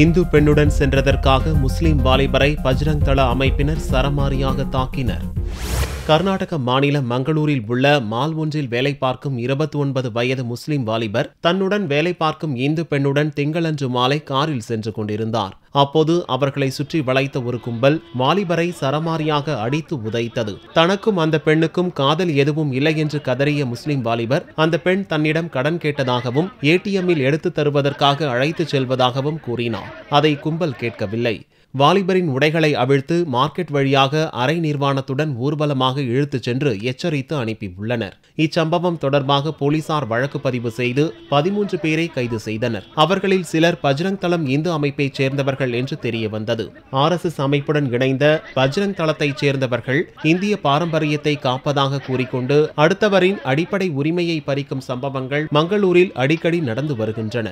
இந்து பெண்ணுடன் சென்றதற்காக முஸ்லிம் வாலிபரை பஜ்ரங் தள அமைப்பினர் சரமாரியாக தாக்கினர். கர்நாடக மாநிலம் மங்களூரில் உள்ள மால் ஒன்றில் வேலை பார்க்கும் 29 வயது முஸ்லிம் வாலிபர் தன்னுடன் வேலை பார்க்கும் இந்து பெண்ணுடன் திங்களன்று மாலை காரில் சென்று கொண்டிருந்தார். அப்போது அவர்களை சுற்றி வளைத்த ஒரு கும்பல் வாலிபரை சரமாரியாக அடித்து உதைத்தது. தனக்கும் அந்த பெண்ணுக்கும் காதல் எதுவும் இல்லை என்று கதறிய முஸ்லிம் வாலிபர் அந்த பெண் தன்னிடம் கடன் கேட்டதாகவும் ஏடிஎம்மில் எடுத்து தருவதற்காக அழைத்துச் செல்வதாகவும் கூறினார். அதை கும்பல் கேட்கவில்லை. வாலிபரின் உடைகளை அவிழ்த்து மார்க்கெட் வழியாக அரை நிர்வாணத்துடன் ஊர்வலமாக இழுத்துச் சென்று எச்சரித்து அனுப்பியுள்ளனர். இச்சம்பவம் தொடர்பாக போலீசார் வழக்கு பதிவு செய்து 13 பேரை கைது செய்தனர். அவர்களில் சிலர் பஜ்ரங் தளம் இந்து அமைப்பைச் சேர்ந்தவர்கள் என்று தெரியவந்தது. RSS அமைப்புடன் இணைந்த பஜ்ரங் தளத்தைச் சேர்ந்தவர்கள் இந்திய பாரம்பரியத்தை காப்பதாக கூறிக்கொண்டு அடுத்தவரின் அடிப்படை உரிமையை பறிக்கும் சம்பவங்கள் மங்களூரில் அடிக்கடி நடந்து வருகின்றன.